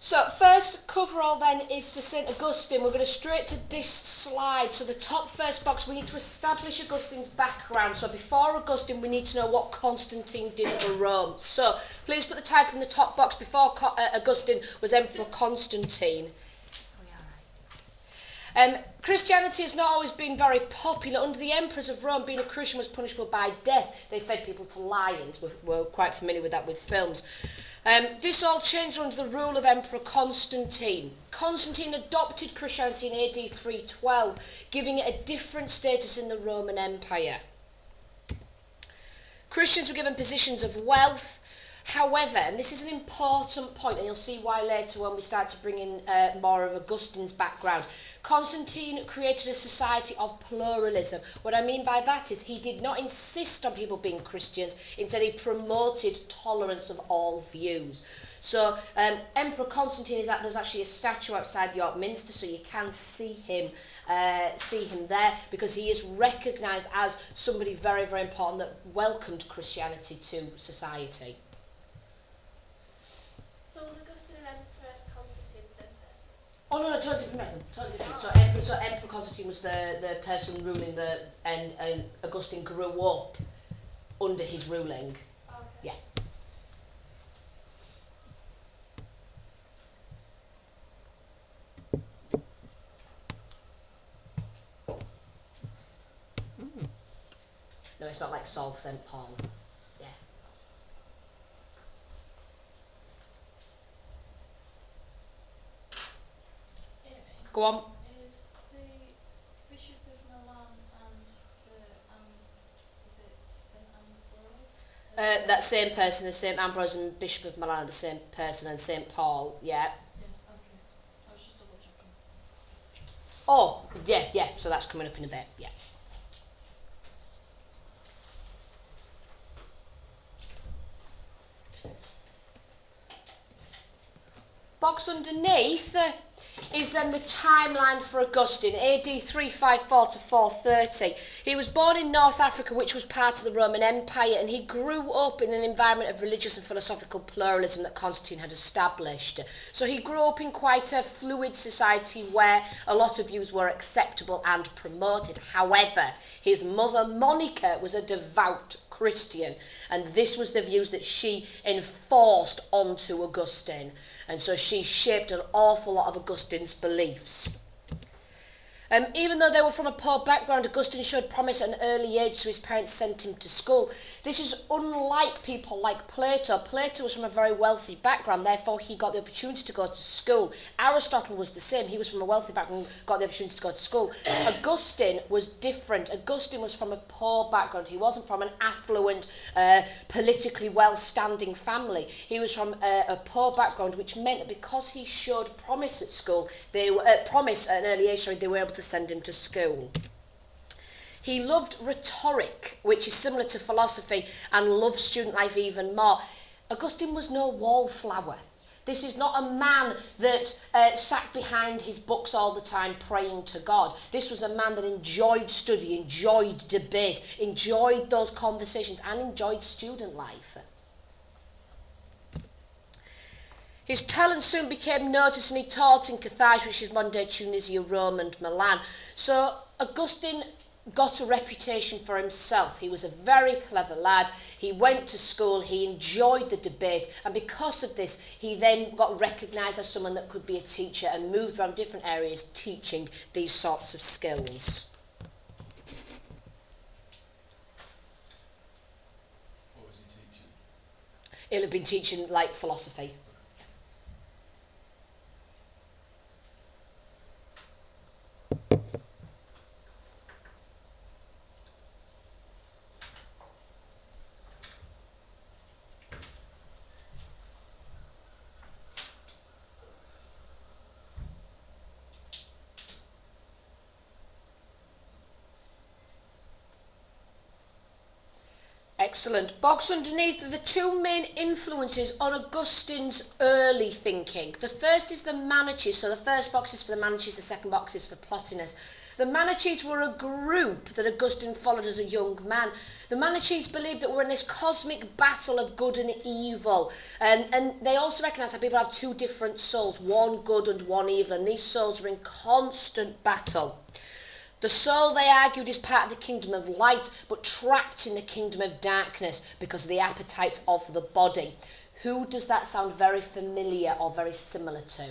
So first coverall then is for St Augustine. We're going to straight to this slide. So the top first box, we need to establish Augustine's background. So before Augustine, we need to know what Constantine did for Rome. So please put the title in the top box. Before Augustine was Emperor Constantine. Christianity has not always been very popular. Under the emperors of Rome, being a Christian was punishable by death. They fed people to lions. We're quite familiar with that with films. This all changed under the rule of Emperor Constantine. Constantine adopted Christianity in AD 312, giving it a different status in the Roman Empire. Christians were given positions of wealth. However, and this is an important point, and you'll see why later when we start to bring in more of Augustine's background, Constantine created a society of pluralism. What I mean by that is he did not insist on people being Christians, instead he promoted tolerance of all views. So Emperor Constantine there's actually a statue outside York Minster, so you can see him there, because he is recognised as somebody very, very important that welcomed Christianity to society. So was Augustine and Emperor Constantine the same person? Oh no, totally different person. Totally different. So Emperor Constantine was the person ruling and Augustine grew up under his ruling. Okay. Yeah. No, it's not like Saul St. Paul. Yeah. Go on. Is the Bishop of Milan and is it St Ambrose? That same person, the St Ambrose and Bishop of Milan are the same person, and St Paul, yeah. Yeah, okay. I was just double checking. Oh, yeah, so that's coming up in a bit, yeah. Box underneath is then the timeline for Augustine, AD 354 to 430. He was born in North Africa, which was part of the Roman Empire, and he grew up in an environment of religious and philosophical pluralism that Constantine had established. So he grew up in quite a fluid society where a lot of views were acceptable and promoted. However, his mother, Monica, was a devout Christian, and this was the views that she enforced onto Augustine, and so she shaped an awful lot of Augustine's beliefs. Even though they were from a poor background, Augustine showed promise at an early age, so his parents sent him to school. This is unlike people like Plato. Plato was from a very wealthy background, therefore he got the opportunity to go to school. Aristotle was the same. He was from a wealthy background, got the opportunity to go to school. Augustine was different. Augustine was from a poor background. He wasn't from an affluent, politically well-standing family. He was from a poor background, which meant that because he showed promise at school, promise at an early age, they were able to send him to school. He loved rhetoric, which is similar to philosophy, and loved student life even more. Augustine was no wallflower. This is not a man that sat behind his books all the time praying to God. This was a man that enjoyed study, enjoyed debate, enjoyed those conversations, and enjoyed student life. His talent soon became noticed, and he taught in Carthage, which is modern-day Tunisia, Rome and Milan. So Augustine got a reputation for himself. He was a very clever lad. He went to school, he enjoyed the debate, and because of this, he then got recognised as someone that could be a teacher and moved around different areas teaching these sorts of skills. What was he teaching? He'll have been teaching, like, philosophy. Excellent. Box underneath are the two main influences on Augustine's early thinking. The first is the Manichees. So the first box is for the Manichees, the second box is for Plotinus. The Manichees were a group that Augustine followed as a young man. The Manichees believed that we're in this cosmic battle of good and evil. And they also recognise that people have two different souls, one good and one evil. And these souls are in constant battle. The soul, they argued, is part of the kingdom of light, but trapped in the kingdom of darkness because of the appetites of the body. Who does that sound very familiar or very similar to?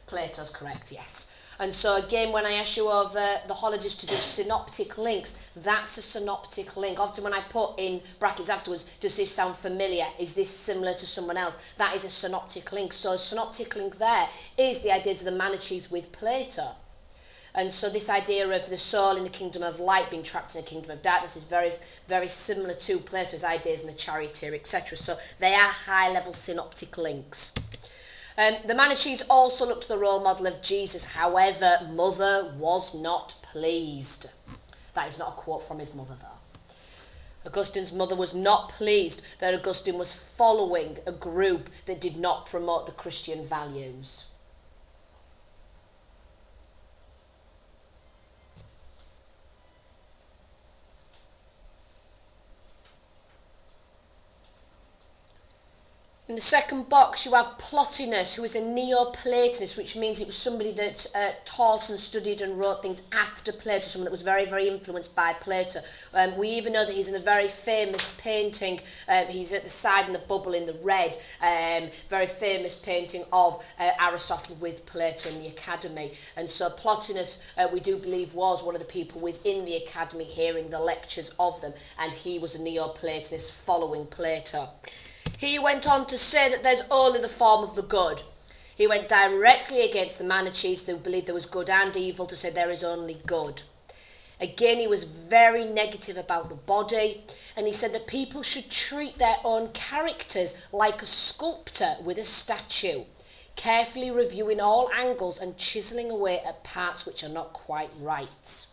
Plato's correct, yes. And so again, when I ask you over the holidays to do synoptic links, that's a synoptic link. Often when I put in brackets afterwards, does this sound familiar? Is this similar to someone else? That is a synoptic link. So a synoptic link there is the ideas of the Manichees with Plato. And so this idea of the soul in the kingdom of light being trapped in the kingdom of darkness is very, very similar to Plato's ideas in the Charioteer, etc. So they are high-level synoptic links. The Manichees also looked to the role model of Jesus. However, mother was not pleased. That is not a quote from his mother, though. Augustine's mother was not pleased that Augustine was following a group that did not promote the Christian values. In the second box, you have Plotinus, who is a Neoplatonist, which means it was somebody that taught and studied and wrote things after Plato, someone that was very, very influenced by Plato. We even know that he's in a very famous painting. He's at the side in the bubble in the red, very famous painting of Aristotle with Plato in the Academy. And so Plotinus, we do believe, was one of the people within the Academy hearing the lectures of them, and he was a Neoplatonist following Plato. He went on to say that there's only the form of the good. He went directly against the Manichees who believed there was good and evil to say there is only good. Again, he was very negative about the body, and he said that people should treat their own characters like a sculptor with a statue, carefully reviewing all angles and chiselling away at parts which are not quite right.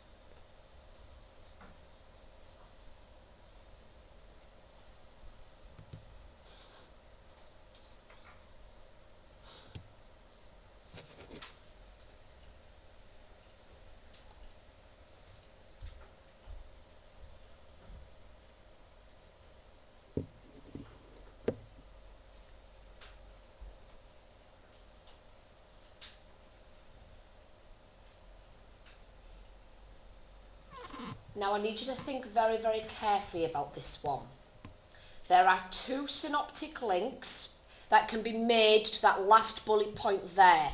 Now I need you to think very, very carefully about this one. There are two synoptic links that can be made to that last bullet point there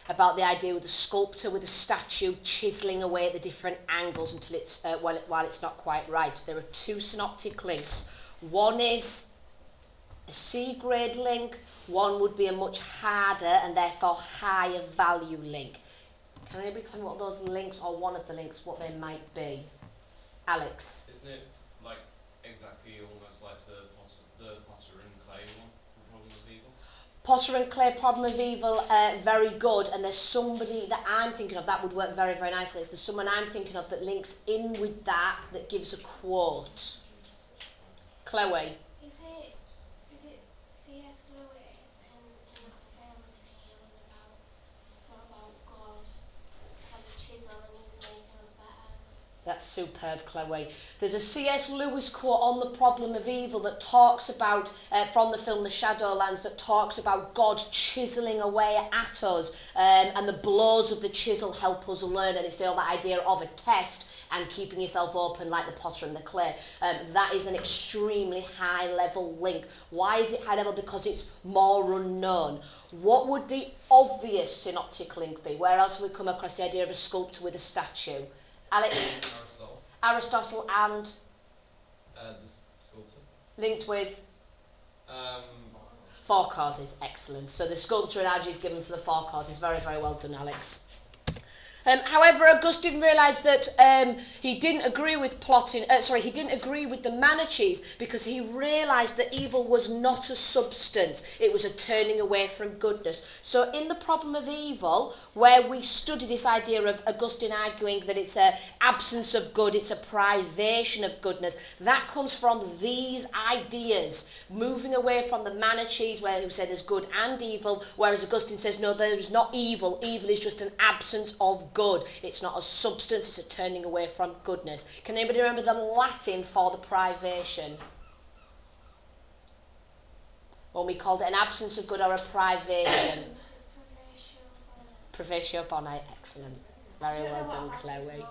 about the idea of the sculptor with a statue chiselling away at the different angles until it's while it's not quite right. There are two synoptic links. One is a C-grade link, one would be a much harder and therefore higher value link. Can anybody tell me what those links, or one of the links, what they might be? Alex? Isn't it like exactly almost like the Potter and Clay one, the problem of evil? Potter and Clay, problem of evil, very good. And there's somebody that I'm thinking of that would work very, very nicely. There's someone I'm thinking of that links in with that gives a quote. Chloe? Is it C.S. Lewis in that film thing about God has a chisel and he's making us better? That's superb, Chloe. There's a C.S. Lewis quote on the problem of evil that talks about, from the film The Shadowlands, that talks about God chiselling away at us, and the blows of the chisel help us learn, and it's the whole idea of a test and keeping yourself open like the potter and the clay. That is an extremely high level link. Why is it high level? Because it's more unknown. What would the obvious synoptic link be? Where else have we come across the idea of a sculptor with a statue? Alex? Aristotle and? The sculptor. Linked with? Four causes. Excellent. So the sculptor analogy is given for the four causes. Very, very well done, Alex. However, Augustine realised that he didn't agree with he didn't agree with the Manichees because he realised that evil was not a substance, it was a turning away from goodness. So in the problem of evil, where we study this idea of Augustine arguing that it's an absence of good, it's a privation of goodness, that comes from these ideas, moving away from the Manichees who say there's good and evil, whereas Augustine says no, there's not evil, evil is just an absence of good. It's not a substance, it's a turning away from goodness. Can anybody remember the Latin for the privation? When we called it an absence of good or a privation? Privatio boni, excellent. Very well done, Chloe.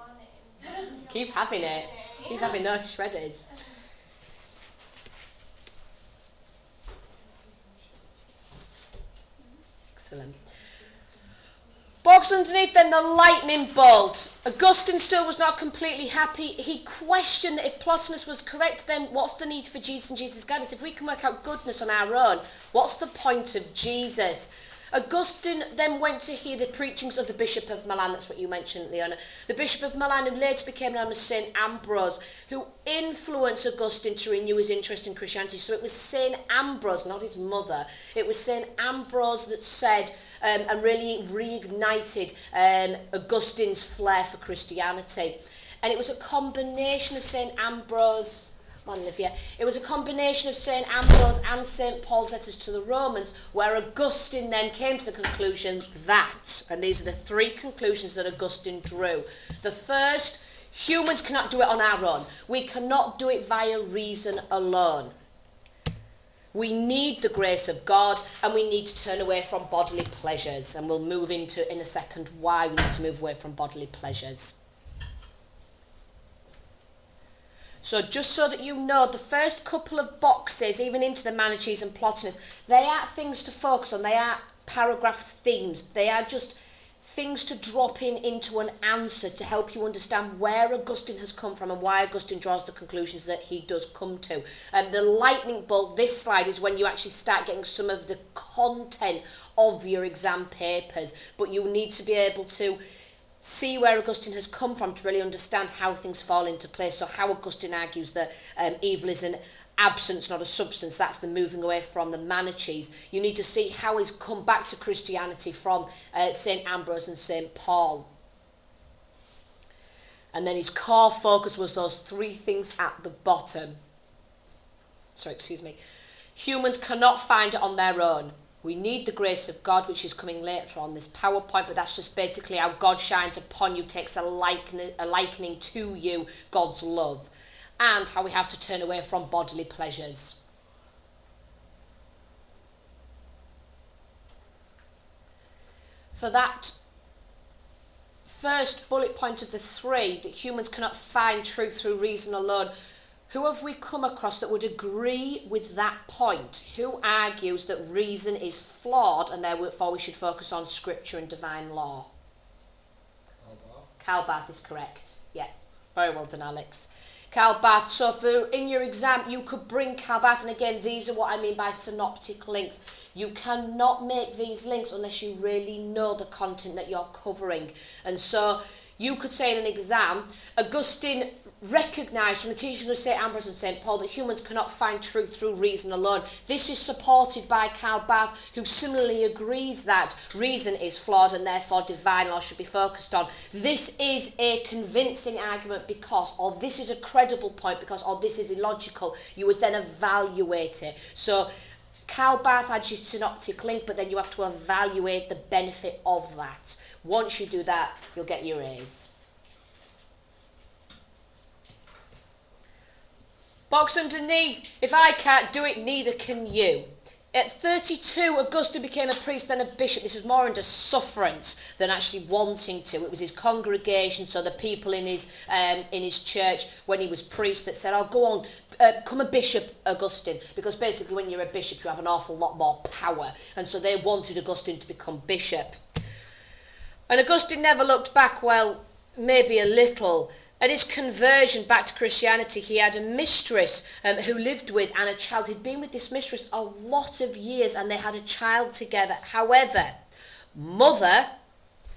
Keep having it. Keep having those shredders. Excellent. Box underneath then the lightning bolt. Augustine still was not completely happy. He questioned that if Plotinus was correct, then what's the need for Jesus and Jesus' guidance? If we can work out goodness on our own, what's the point of Jesus? Augustine then went to hear the preachings of the Bishop of Milan, that's what you mentioned, Leona. The Bishop of Milan, who later became known as St. Ambrose, who influenced Augustine to renew his interest in Christianity. So it was St. Ambrose, not his mother, it was St. Ambrose that said and really reignited Augustine's flair for Christianity. And it was a combination of St. Ambrose... Olivia. It was a combination of St. Ambrose and St. Paul's letters to the Romans, where Augustine then came to the conclusion that, and these are the three conclusions that Augustine drew. The first, humans cannot do it on our own. We cannot do it via reason alone. We need the grace of God, and we need to turn away from bodily pleasures. And we'll move into, in a second, why we need to move away from bodily pleasures. So just so that you know, the first couple of boxes, even into the Manichees and Plotinus, they aren't things to focus on, they aren't paragraph themes, they are just things to drop into an answer to help you understand where Augustine has come from and why Augustine draws the conclusions that he does come to. The lightning bolt, this slide, is when you actually start getting some of the content of your exam papers, but you need to be able to see where Augustine has come from to really understand how things fall into place. So how Augustine argues that evil is an absence, not a substance. That's the moving away from the Manichees. You need to see how he's come back to Christianity from St. Ambrose and St. Paul. And then his core focus was those three things at the bottom. Humans cannot find it on their own. We need the grace of God, which is coming later on this PowerPoint, but that's just basically how God shines upon you, takes a likening to you, God's love, and how we have to turn away from bodily pleasures. For that first bullet point of the three, that humans cannot find truth through reason alone, who have we come across that would agree with that point? Who argues that reason is flawed and therefore we should focus on scripture and divine law? Karl Barth is correct. Yeah, very well done, Alex. Karl Barth. So for in your exam, you could bring Karl Barth, and again, these are what I mean by synoptic links. You cannot make these links unless you really know the content that you're covering. And so you could say in an exam, Augustine recognised from the teaching of St. Ambrose and St. Paul that humans cannot find truth through reason alone. This is supported by Karl Barth, who similarly agrees that reason is flawed and therefore divine law should be focused on. This is a convincing argument because, or this is a credible point because, or this is illogical. You would then evaluate it. So Karl Barth adds your synoptic link, but then you have to evaluate the benefit of that. Once you do that, you'll get your A's. Box underneath, if I can't do it, neither can you. At 32, Augustine became a priest, then a bishop. This was more under sufferance than actually wanting to. It was his congregation, so the people in his church, when he was priest, that said, "Oh, go on, become a bishop, Augustine," because basically when you're a bishop, you have an awful lot more power. And so they wanted Augustine to become bishop. And Augustine never looked back, well, maybe a little. At his conversion back to Christianity, he had a mistress who lived with and a child. He'd been with this mistress a lot of years and they had a child together. However, mother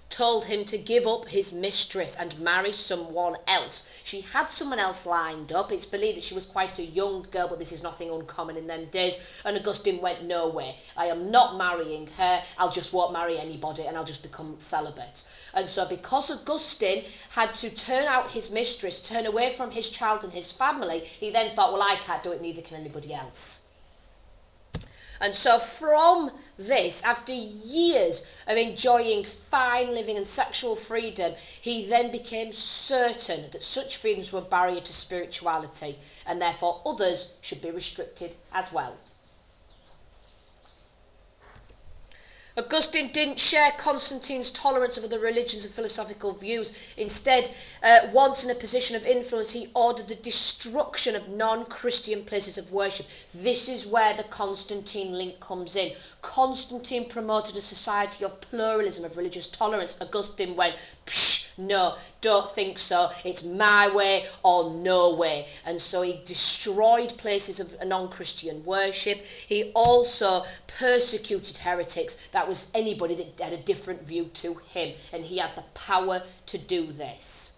told him to give up his mistress and marry someone else. She had someone else lined up. It's believed that she was quite a young girl, but this is nothing uncommon in them days. And Augustine went, no way, I am not marrying her. I'll just won't marry anybody and I'll just become celibate. And so because Augustine had to turn out his mistress, turn away from his child and his family, he then thought, well, I can't do it, neither can anybody else. And so from this, after years of enjoying fine living and sexual freedom, he then became certain that such freedoms were a barrier to spirituality, and therefore others should be restricted as well. Augustine didn't share Constantine's tolerance of other religions and philosophical views. Instead, once in a position of influence, he ordered the destruction of non-Christian places of worship. This is where the Constantine link comes in. Constantine promoted a society of pluralism, of religious tolerance. Augustine went, psh, no, don't think so. It's my way or no way. And so he destroyed places of non-Christian worship. He also persecuted heretics. That was anybody that had a different view to him. And he had the power to do this.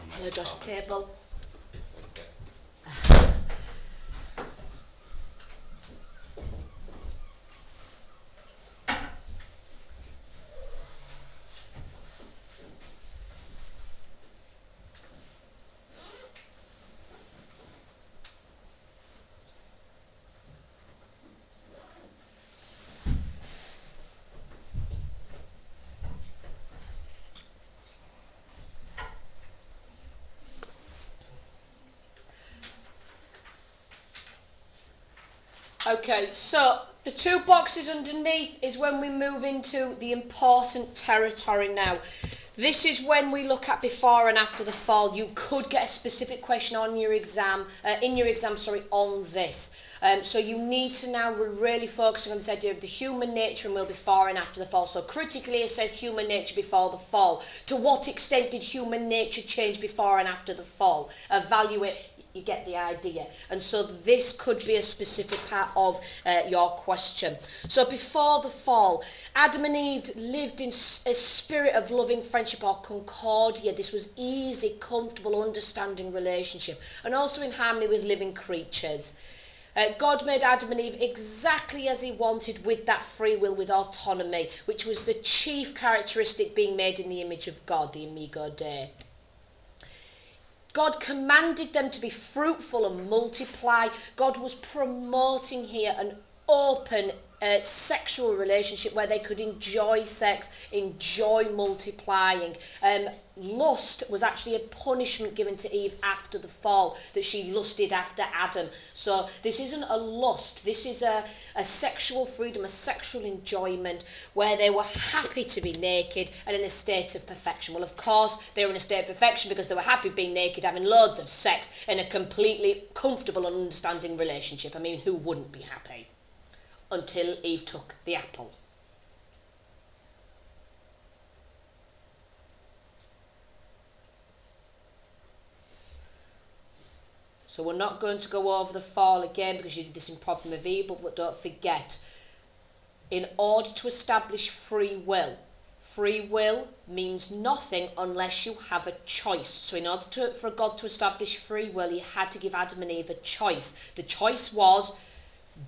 Hello, Josh Cable. Okay, so the two boxes underneath is when we move into the important territory now. This is when we look at before and after the fall. You could get a specific question on your exam, on this. So you need to now really focusing on this idea of the human nature and will before and after the fall. So critically it says human nature before the fall. To what extent did human nature change before and after the fall? Evaluate. You get the idea. And so this could be a specific part of your question. So before the fall, Adam and Eve lived in a spirit of loving friendship or concordia. This was easy, comfortable, understanding relationship, and also in harmony with living creatures. God made Adam and Eve exactly as he wanted, with that free will, with autonomy, which was the chief characteristic being made in the image of God, the Imago Dei. God commanded them to be fruitful and multiply. God was promoting here an open sexual relationship where they could enjoy sex, enjoy multiplying. Lust was actually a punishment given to Eve after the fall, that she lusted after Adam. So this isn't a lust, this is a sexual freedom, a sexual enjoyment where they were happy to be naked and in a state of perfection. Well, of course, they were in a state of perfection because they were happy being naked, having loads of sex in a completely comfortable and understanding relationship. I mean, who wouldn't be happy? Until Eve took the apple. So we're not going to go over the fall again because you did this in Problem of Evil, but don't forget, in order to establish free will means nothing unless you have a choice. So in order for God to establish free will, he had to give Adam and Eve a choice. The choice was,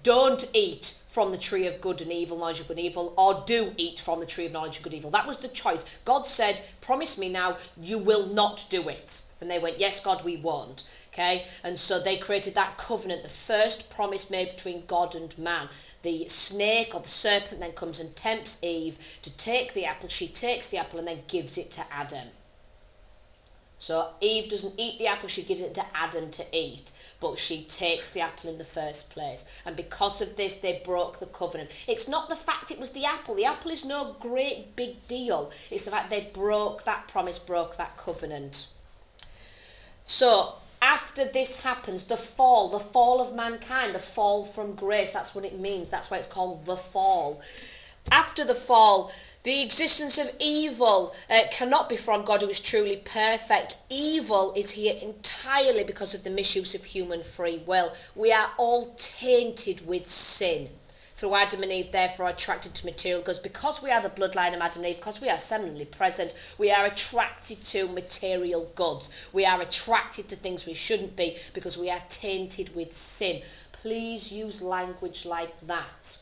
don't eat from the tree of good and evil, knowledge of good and evil, or do eat from the tree of knowledge of good and evil. That was the choice. God said, promise me now you will not do it. And they went, yes, God, we won't. Okay, and so they created that covenant, the first promise made between God and man. The snake or the serpent then comes and tempts Eve to take the apple. She takes the apple and then gives it to Adam. So Eve doesn't eat the apple, she gives it to Adam to eat, but she takes the apple in the first place. And because of this, they broke the covenant. It's not the fact it was the apple. The apple is no great big deal. It's the fact they broke that promise, broke that covenant. So after this happens, the fall of mankind, the fall from grace, that's what it means. That's why it's called the fall. After the fall, the existence of evil cannot be from God, who is truly perfect. Evil is here entirely because of the misuse of human free will. We are all tainted with sin. Through Adam and Eve, therefore, are attracted to material goods. Because we are the bloodline of Adam and Eve, because we are seminally present, we are attracted to material goods. We are attracted to things we shouldn't be because we are tainted with sin. Please use language like that.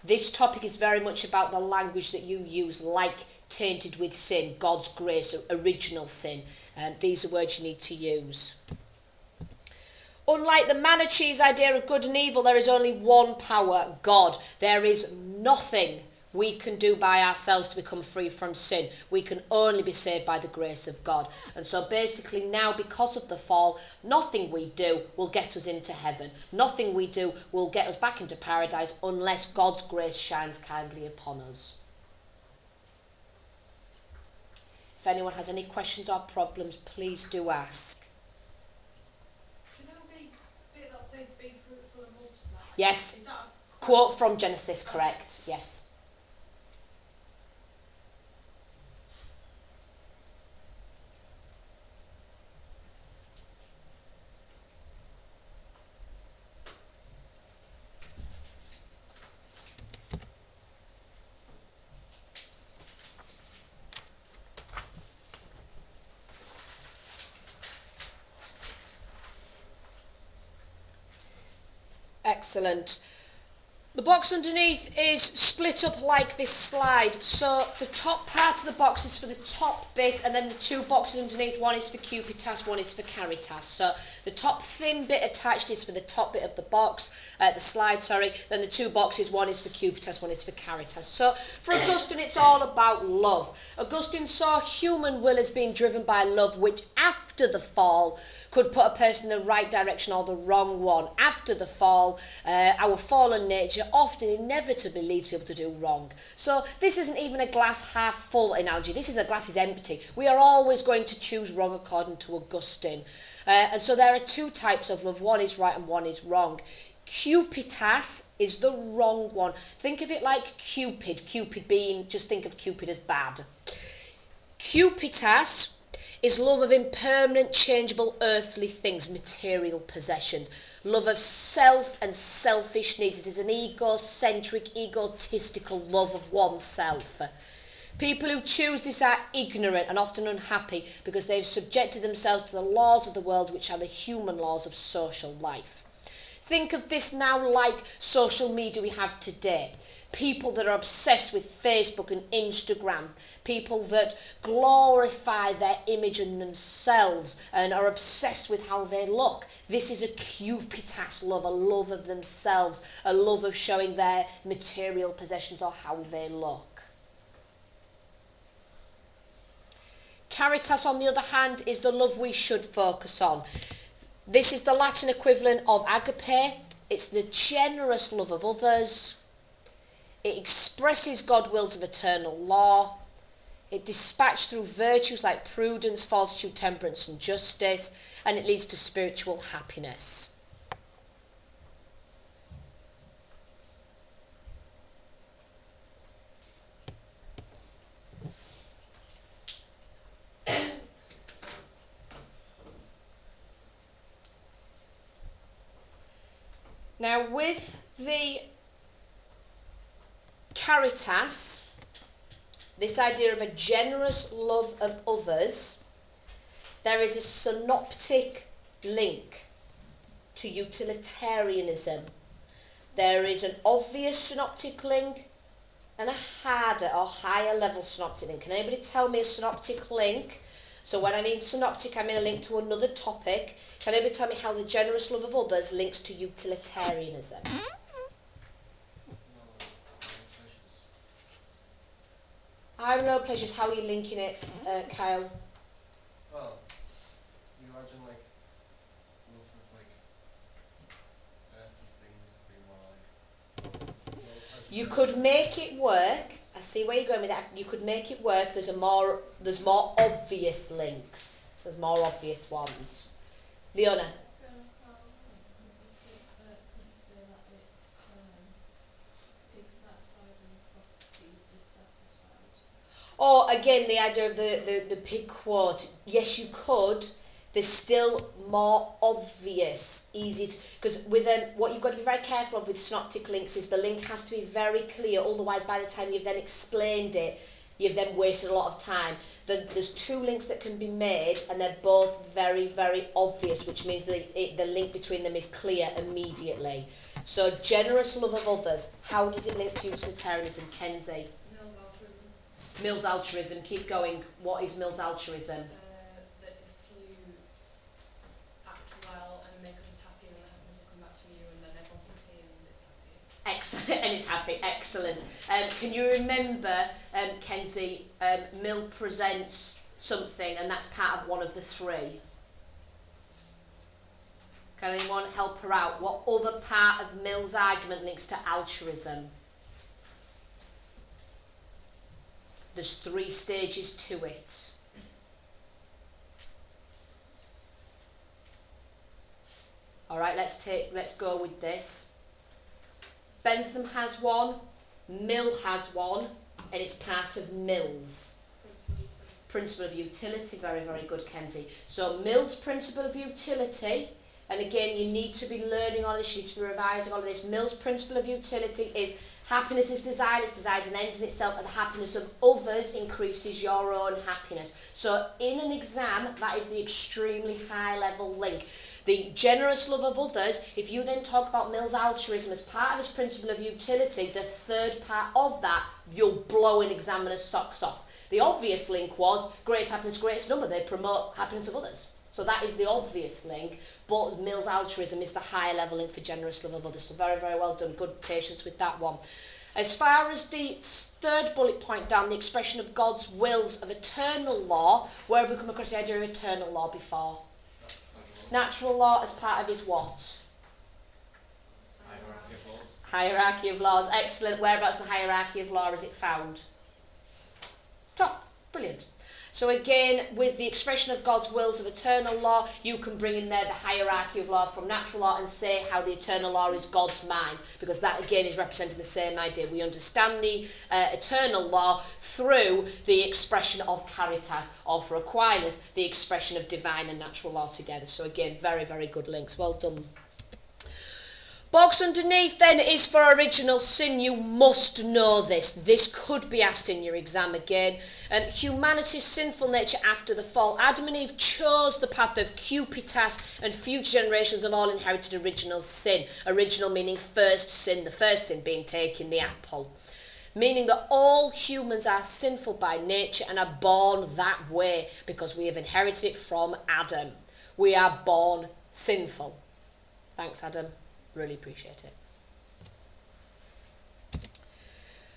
This topic is very much about the language that you use, like tainted with sin, God's grace, original sin. These are words you need to use. Unlike the Manichees' idea of good and evil, there is only one power, God. There is nothing we can do by ourselves to become free from sin. We can only be saved by the grace of God. And so basically now, because of the fall, nothing we do will get us into heaven. Nothing we do will get us back into paradise unless God's grace shines kindly upon us. If anyone has any questions or problems, please do ask. Do you know the bit that says be fruitful and multiply? Yes. Is that a Quote from Genesis, correct? Yes. Excellent. The box underneath is split up like this slide. So the top part of the box is for the top bit, and then the two boxes underneath, one is for cupitas, one is for caritas. So the top thin bit attached is for the top bit of the box, the slide, sorry. Then the two boxes, one is for cupitas, one is for caritas. So for Augustine, it's all about love. Augustine saw human will as being driven by love, which after the fall could put a person in the right direction or the wrong one. After the fall, our fallen nature often inevitably leads people to do wrong. So this isn't even a glass half full analogy. This is a glass is empty. We are always going to choose wrong according to Augustine. And so there are two types of love. One is right and one is wrong. Cupitas is the wrong one. Think of it like Cupid. Cupid being, just think of Cupid as bad. Cupitas is love of impermanent, changeable, earthly things, material possessions. Love of self and selfish needs. It is an egocentric, egotistical love of oneself. People who choose this are ignorant and often unhappy because they've subjected themselves to the laws of the world, which are the human laws of social life. Think of this now like social media we have today. People that are obsessed with Facebook and Instagram, people that glorify their image and themselves and are obsessed with how they look. This is a cupitas love, a love of themselves, a love of showing their material possessions or how they look. Caritas, on the other hand, is the love we should focus on. This is the Latin equivalent of agape. It's the generous love of others. It expresses God's wills of eternal law. It dispatched through virtues like prudence, fortitude, temperance and justice, and it leads to spiritual happiness. Now with the caritas, this idea of a generous love of others, there is a synoptic link to utilitarianism. There is an obvious synoptic link and a harder or higher level synoptic link. Can anybody tell me a synoptic link? So when I need synoptic, I'm going to link to another topic. Can anybody tell me how the generous love of others links to utilitarianism? I have no pleasures. How are you linking it, Kyle? Well, you imagine like love of like earthly things to be more like. You could make it work. I see where you're going with that. You could make it work. There's more obvious links. So there's more obvious ones. Leona. Or again, the idea of the pig quote. Yes, you could. There's still more obvious, easy to, because with what you've got to be very careful of with synoptic links is the link has to be very clear. Otherwise, by the time you've then explained it, you've then wasted a lot of time. There's two links that can be made, and they're both very, very obvious, which means the link between them is clear immediately. So, generous love of others. How does it link to utilitarianism, Kenzie? Mill's altruism, keep going. What is Mill's altruism? That if you act well and make others happy, then the happiness will come back to you, and then everyone's happy and it's happy. Excellent, and it's happy, excellent. Can you remember, Kenzie, Mill presents something, and that's part of one of the three. Can anyone help her out? What other part of Mill's argument links to altruism? There's 3 stages to it. All right, let's go with this. Bentham has one, Mill has one, and it's part of Mill's. Principle of utility, very, very good, Kenzie. So Mill's principle of utility, and again, you need to be learning all this, you need to be revising all of this. Mill's principle of utility is happiness is desire, it's desire is an end in itself, and the happiness of others increases your own happiness. So in an exam, that is the extremely high level link. The generous love of others, if you then talk about Mill's altruism as part of his principle of utility, the third part of that, you'll blow an examiner's socks off. The obvious link was greatest happiness, greatest number. They promote happiness of others. So that is the obvious link, but Mill's altruism is the higher level link for generous love of others. So very, very well done. Good patience with that one. As far as the third bullet point down, the expression of God's wills of eternal law, where have we come across the idea of eternal law before? Natural law as part of his what? Hierarchy of laws. Hierarchy of laws. Excellent. Whereabouts in the hierarchy of law is it found? Top. Brilliant. So again, with the expression of God's wills of eternal law, you can bring in there the hierarchy of law from natural law and say how the eternal law is God's mind, because that again is representing the same idea. We understand the eternal law through the expression of caritas, or for Aquinas, the expression of divine and natural law together. So again, very, very good links. Well done. Box underneath then is for original sin. You must know this. This could be asked in your exam again. Humanity's sinful nature after the fall. Adam and Eve chose the path of cupitas, and future generations have all inherited original sin. Original meaning first sin, the first sin being taking the apple. Meaning that all humans are sinful by nature and are born that way because we have inherited it from Adam. We are born sinful. Thanks, Adam. Really appreciate it.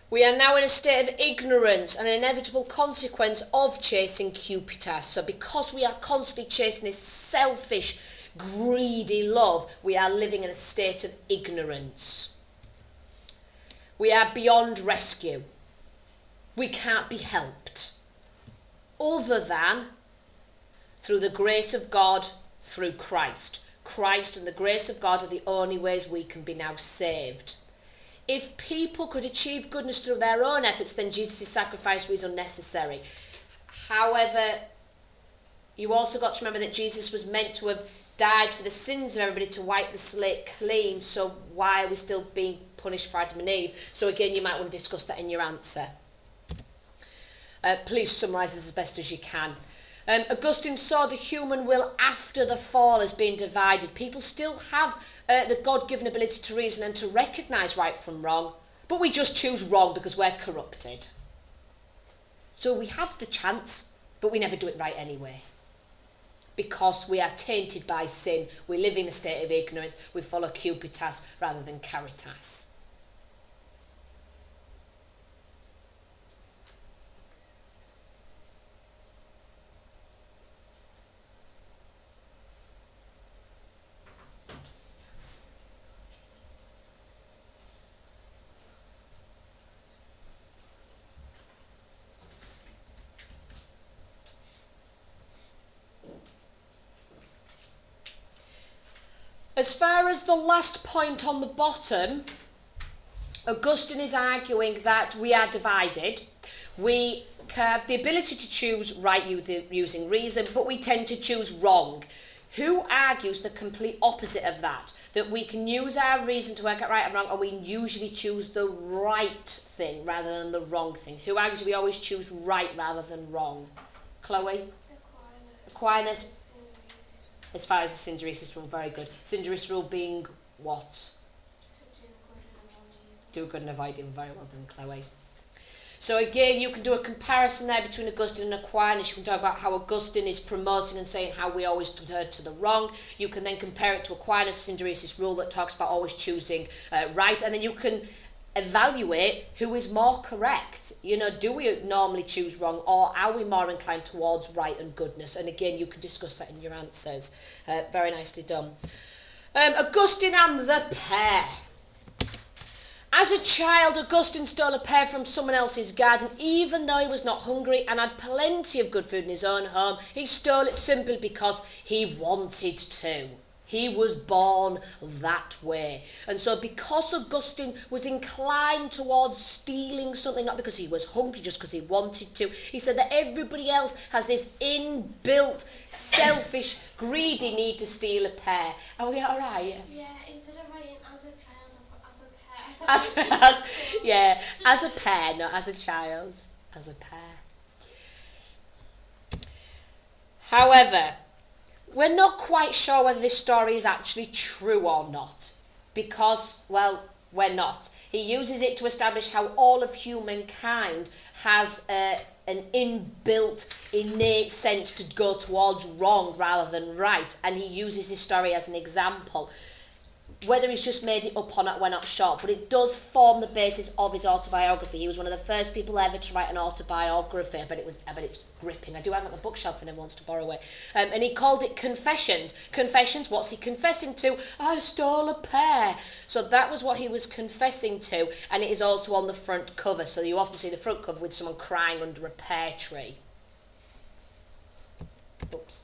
We are now in a state of ignorance and an inevitable consequence of chasing cupitas. So because we are constantly chasing this selfish, greedy love, we are living in a state of ignorance. We are beyond rescue. We can't be helped other than through the grace of God through Christ. Christ and the grace of God are the only ways we can be now saved. If people could achieve goodness through their own efforts, then Jesus' sacrifice was unnecessary. However, you also got to remember that Jesus was meant to have died for the sins of everybody to wipe the slate clean, so why are we still being punished for Adam and Eve? So again, you might want to discuss that in your answer. Please summarise this as best as you can. Augustine saw the human will after the fall as being divided. People still have the God-given ability to reason and to recognise right from wrong, but we just choose wrong because we're corrupted. So we have the chance but we never do it right anyway. Because we are tainted by sin, we live in a state of ignorance, we follow cupitas rather than caritas. As far as the last point on the bottom, Augustine is arguing that we are divided. We have the ability to choose right using reason, but we tend to choose wrong. Who argues the complete opposite of that? That we can use our reason to work out right and wrong, and we usually choose the right thing rather than the wrong thing. Who argues we always choose right rather than wrong? Chloe? Aquinas. As far as the synderesis rule, very good. Synderesis rule being what? Do good and avoid evil. Very well done, Chloe. So again, you can do a comparison there between Augustine and Aquinas. You can talk about how Augustine is promoting and saying how we always turn to the wrong. You can then compare it to Aquinas' synderesis rule that talks about always choosing right. And then you can evaluate who is more correct. You know, do we normally choose wrong, or are we more inclined towards right and goodness? And again, you can discuss that in your answers. Very nicely done. Augustine and the pear. As a child, Augustine stole a pear from someone else's garden, even though he was not hungry and had plenty of good food in his own home. He stole it simply because he wanted to. He was born that way. And so because Augustine was inclined towards stealing something, not because he was hungry, just because he wanted to, he said that everybody else has this inbuilt, selfish, greedy need to steal a pear. Are we all right? Yeah, instead of writing as a child, I put as a pear. As a pear, not as a child. As a pear. However, we're not quite sure whether this story is actually true or not, because, well, we're not. He uses it to establish how all of humankind has an inbuilt, innate sense to go towards wrong rather than right, and he uses this story as an example. Whether he's just made it up or not, we're not sure, but it does form the basis of his autobiography. He was one of the first people ever to write an autobiography, but it's gripping. I do have it on the bookshelf if anyone wants to borrow it. And he called it Confessions. Confessions, what's he confessing to? I stole a pear. So that was what he was confessing to, and it is also on the front cover. So you often see the front cover with someone crying under a pear tree. Oops.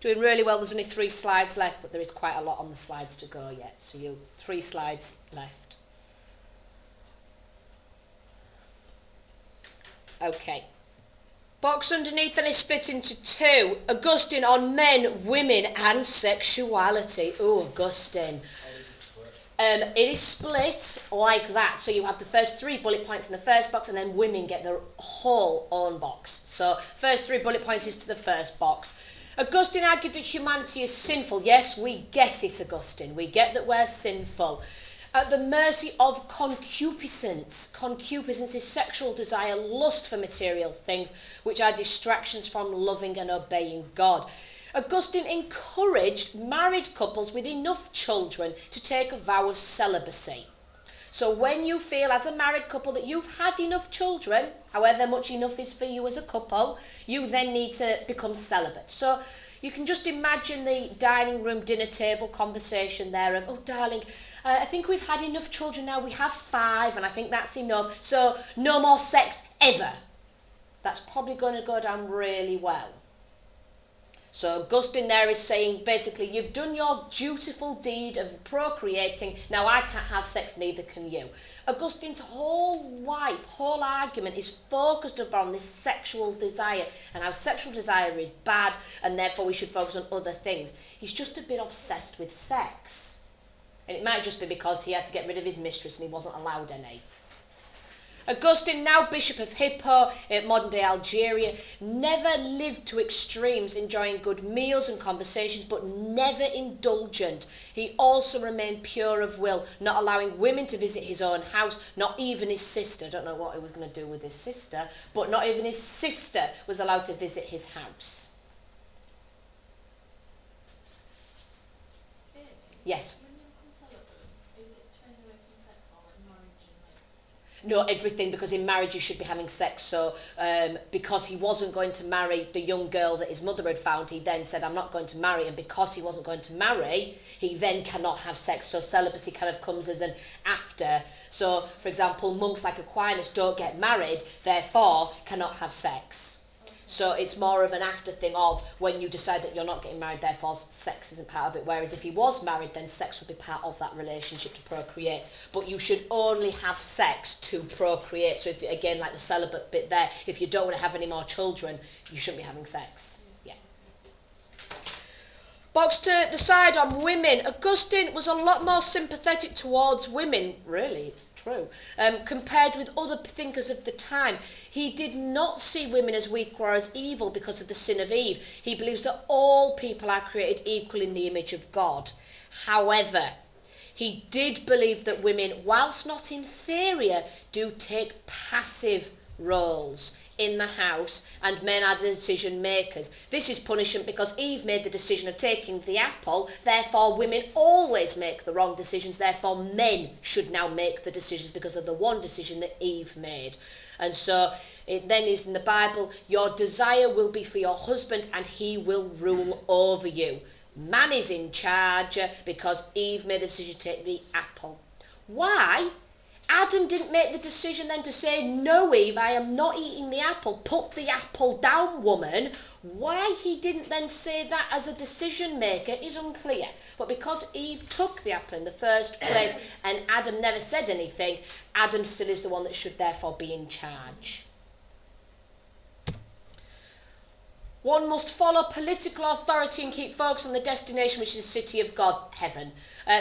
Doing really well. There's only 3 slides left, but there is quite a lot on the slides to go yet. So 3 slides left. Okay. Box underneath then is split into 2. Augustine on men, women and sexuality. Oh, Augustine. It is split like that. So you have the first 3 bullet points in the first box, and then women get their whole own box. So first 3 bullet points is to the first box. Augustine argued that humanity is sinful. Yes, we get it, Augustine. We get that we're sinful. At the mercy of concupiscence. Concupiscence is sexual desire, lust for material things, which are distractions from loving and obeying God. Augustine encouraged married couples with enough children to take a vow of celibacy. So when you feel as a married couple that you've had enough children, however much enough is for you as a couple, you then need to become celibate. So you can just imagine the dining room dinner table conversation there of, oh darling, I think we've had enough children now, we have 5 and I think that's enough, so no more sex ever. That's probably going to go down really well. So Augustine there is saying, basically, you've done your dutiful deed of procreating, now I can't have sex, neither can you. Augustine's whole argument is focused upon this sexual desire, and how sexual desire is bad, and therefore we should focus on other things. He's just a bit obsessed with sex. And it might just be because he had to get rid of his mistress and he wasn't allowed any. Augustine, now Bishop of Hippo in modern-day Algeria, never lived to extremes, enjoying good meals and conversations, but never indulgent. He also remained pure of will, not allowing women to visit his own house, not even his sister. I don't know what he was going to do with his sister, but not even his sister was allowed to visit his house. Yes. When you become celibate, is it turning away from sex or like marriage and like? No, everything, because in marriage you should be having sex. So because he wasn't going to marry the young girl that his mother had found, he then said, I'm not going to marry. And because he wasn't going to marry, he then cannot have sex. So celibacy kind of comes as an after. So, for example, monks like Aquinas don't get married, therefore cannot have sex. So it's more of an after thing of when you decide that you're not getting married, therefore sex isn't part of it. Whereas if he was married, then sex would be part of that relationship to procreate. But you should only have sex to procreate. So if you, again, like the celibate bit there, if you don't want to have any more children, you shouldn't be having sex. Yeah. Box to the side on women. Augustine was a lot more sympathetic towards women, really, it's true, compared with other thinkers of the time. He did not see women as weak or as evil because of the sin of Eve. He believes that all people are created equal in the image of God. However, he did believe that women, whilst not inferior, do take passive roles in the house, and men are the decision makers. This is punishment because Eve made the decision of taking the apple, therefore women always make the wrong decisions, therefore men should now make the decisions because of the one decision that Eve made. And so it then is in the Bible, your desire will be for your husband and he will rule over you. Man is in charge because Eve made the decision to take the apple. Why? Adam didn't make the decision then to say, no, Eve, I am not eating the apple. Put the apple down, woman. Why he didn't then say that as a decision maker is unclear. But because Eve took the apple in the first place and Adam never said anything, Adam still is the one that should therefore be in charge. One must follow political authority and keep focus on the destination, which is the city of God, heaven.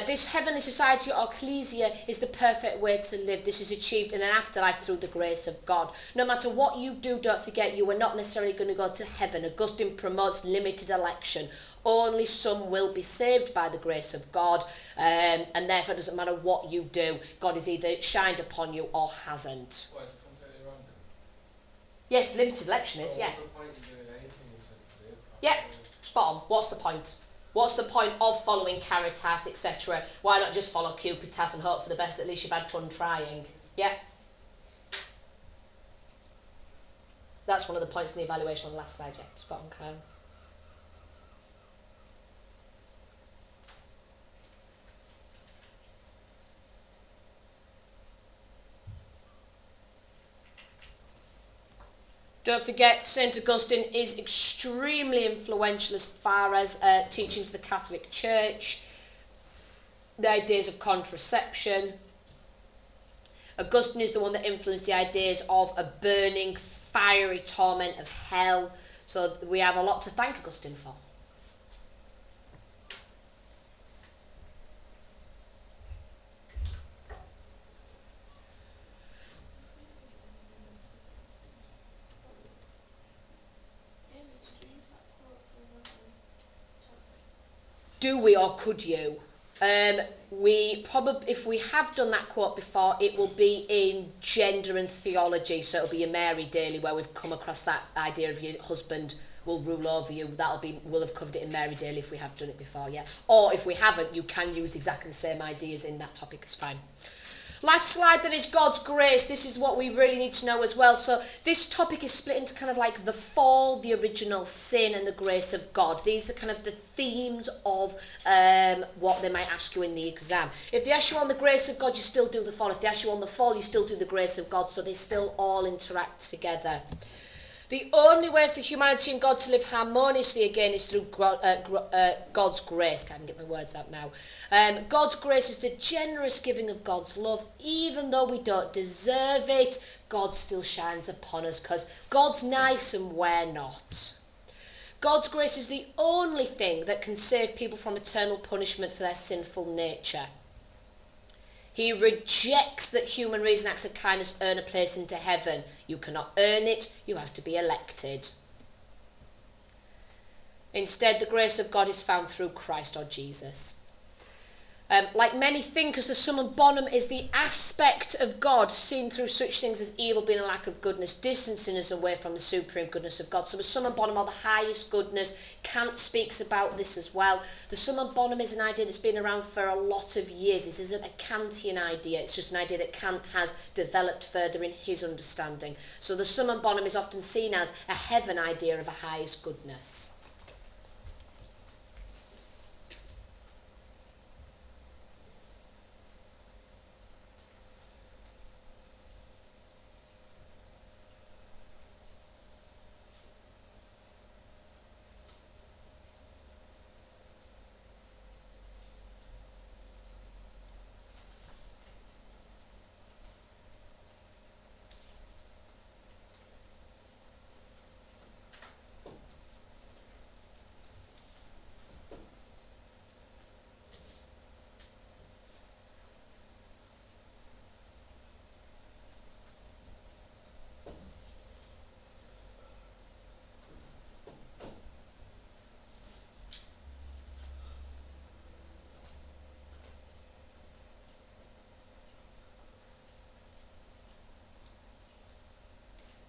This heavenly society or ecclesia is the perfect way to live. This is achieved in an afterlife through the grace of God. No matter what you do, don't forget you are not necessarily going to go to heaven. Augustine promotes limited election. Only some will be saved by the grace of God, and therefore it doesn't matter what you do. God is either shined upon you or hasn't. Well, it's completely random. Yes, limited election is, yeah. What's the point of doing anything essentially? Yeah, spot on. What's the point? What's the point of following Caritas, etc.? Why not just follow Cupitas and hope for the best? At least you've had fun trying. Yeah. That's one of the points in the evaluation on the last slide, yeah. Spot on, Kyle. Don't forget, St. Augustine is extremely influential as far as teachings of the Catholic Church, the ideas of contraception. Augustine is the one that influenced the ideas of a burning, fiery torment of hell. So we have a lot to thank Augustine for. Do we or could you? We probably, if we have done that quote before, it will be in gender and theology. So it'll be in Mary Daly, where we've come across that idea of your husband will rule over you. We'll have covered it in Mary Daly if we have done it before, yeah. Or if we haven't, you can use exactly the same ideas in that topic. It's fine. Last slide then is God's grace. This is what we really need to know as well. So this topic is split into kind of like the fall, the original sin, and the grace of God. These are kind of the themes of what they might ask you in the exam. If they ask you on the grace of God, you still do the fall. If they ask you on the fall, you still do the grace of God. So they still all interact together. The only way for humanity and God to live harmoniously again is through God's grace. Can't even get my words out now. God's grace is the generous giving of God's love. Even though we don't deserve it, God still shines upon us because God's nice and we're not. God's grace is the only thing that can save people from eternal punishment for their sinful nature. He rejects that human reason acts of kindness earn a place into heaven. You cannot earn it, you have to be elected. Instead, the grace of God is found through Christ or Jesus. Like many thinkers, the summum bonum is the aspect of God seen through such things as evil being a lack of goodness, distancing us away from the supreme goodness of God. So the summum bonum, or the highest goodness, Kant speaks about this as well. The summum bonum is an idea that's been around for a lot of years. This isn't a Kantian idea, it's just an idea that Kant has developed further in his understanding. So the summum bonum is often seen as a heaven idea of a highest goodness.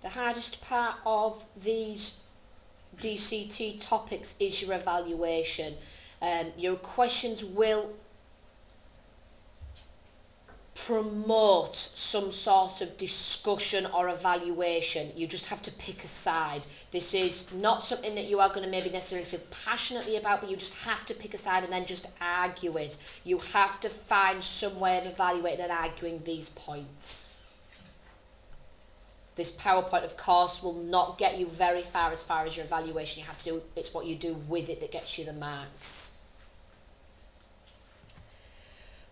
The hardest part of these DCT topics is your evaluation. Your questions will promote some sort of discussion or evaluation. You just have to pick a side. This is not something that you are going to maybe necessarily feel passionately about, but you just have to pick a side and then just argue it. You have to find some way of evaluating and arguing these points. This PowerPoint, of course, will not get you very far as your evaluation. You have to do, it's what you do with it that gets you the marks.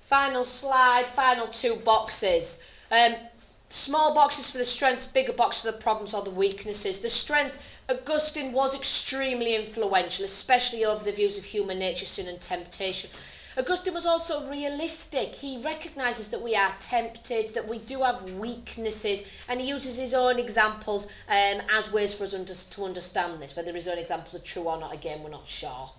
Final slide, final two boxes. Small boxes for the strengths, bigger box for the problems or the weaknesses. The strengths, Augustine was extremely influential, especially over the views of human nature, sin and temptation. Augustine was also realistic. He recognises that we are tempted, that we do have weaknesses, and he uses his own examples as ways for us to understand this. Whether his own examples are true or not, again, we're not sure.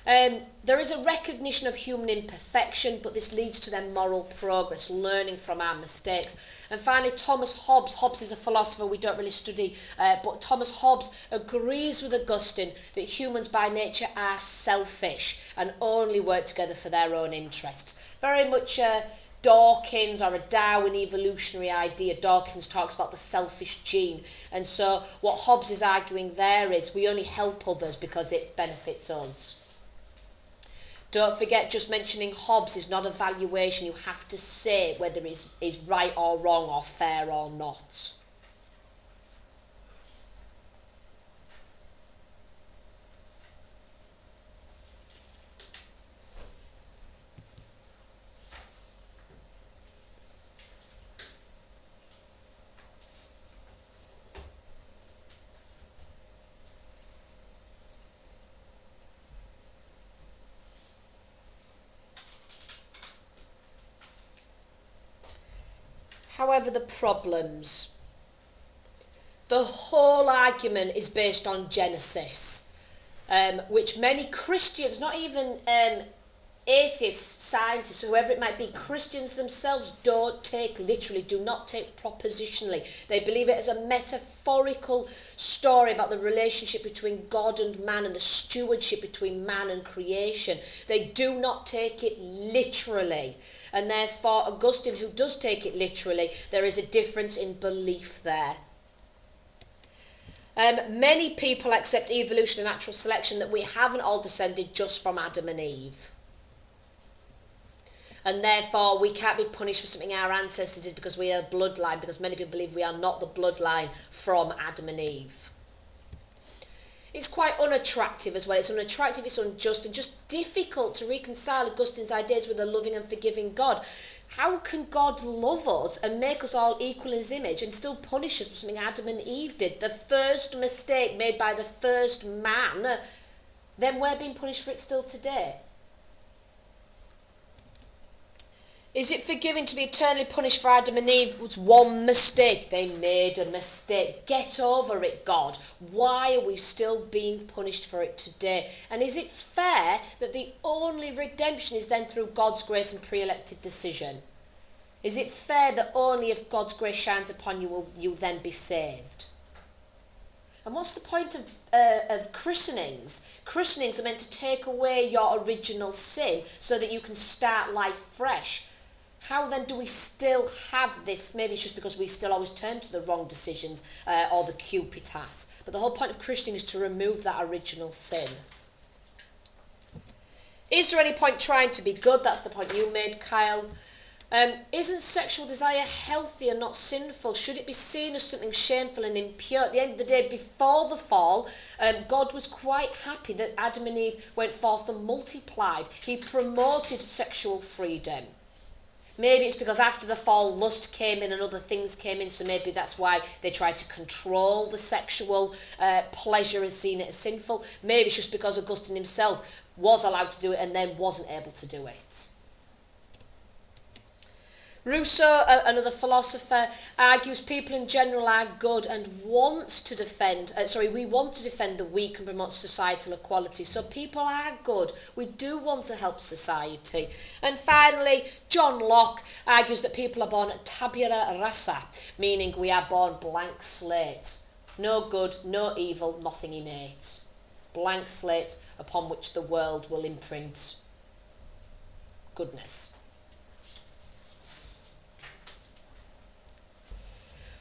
There is a recognition of human imperfection, but this leads to then moral progress, learning from our mistakes. And finally, Thomas Hobbes. Hobbes is a philosopher we don't really study, but Thomas Hobbes agrees with Augustine that humans by nature are selfish and only work together for their own interests. Very much Dawkins or a Darwin evolutionary idea. Dawkins talks about the selfish gene, and so what Hobbes is arguing there is we only help others because it benefits us. Don't forget, just mentioning Hobbes is not a valuation. You have to say whether it's right or wrong or fair or not. However, the problems. The whole argument is based on Genesis, which many Christians, not even atheists, scientists, whoever it might be, Christians themselves don't take literally, do not take propositionally. They believe it as a metaphorical story about the relationship between God and man and the stewardship between man and creation. They do not take it literally. And therefore, Augustine, who does take it literally, there is a difference in belief there. Many people accept evolution and natural selection, that we haven't all descended just from Adam and Eve. And therefore, we can't be punished for something our ancestors did because we are bloodline, because many people believe we are not the bloodline from Adam and Eve. It's quite unattractive as well. It's unattractive, it's unjust, and just difficult to reconcile Augustine's ideas with a loving and forgiving God. How can God love us and make us all equal in his image and still punish us for something Adam and Eve did? The first mistake made by the first man, then we're being punished for it still today. Is it forgiving to be eternally punished for Adam and Eve? It was one mistake. They made a mistake. Get over it, God. Why are we still being punished for it today? And is it fair that the only redemption is then through God's grace and pre-elected decision? Is it fair that only if God's grace shines upon you will you then be saved? And what's the point of christenings? Christenings are meant to take away your original sin so that you can start life fresh. How then do we still have this? Maybe it's just because we still always turn to the wrong decisions or the cupitas. But the whole point of Christian is to remove that original sin. Is there any point trying to be good? That's the point you made, Kyle. Isn't sexual desire healthy and not sinful? Should it be seen as something shameful and impure? At the end of the day, before the fall, God was quite happy that Adam and Eve went forth and multiplied. He promoted sexual freedom. Maybe it's because after the fall, lust came in and other things came in, so maybe that's why they tried to control the sexual pleasure and seen it as sinful. Maybe it's just because Augustine himself was allowed to do it and then wasn't able to do it. Rousseau, another philosopher, argues people in general are good and wants to defend, we want to defend the weak and promote societal equality. So people are good. We do want to help society. And finally, John Locke argues that people are born tabula rasa, meaning we are born blank slates. No good, no evil, nothing innate. Blank slates upon which the world will imprint goodness.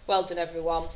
Well done, everyone.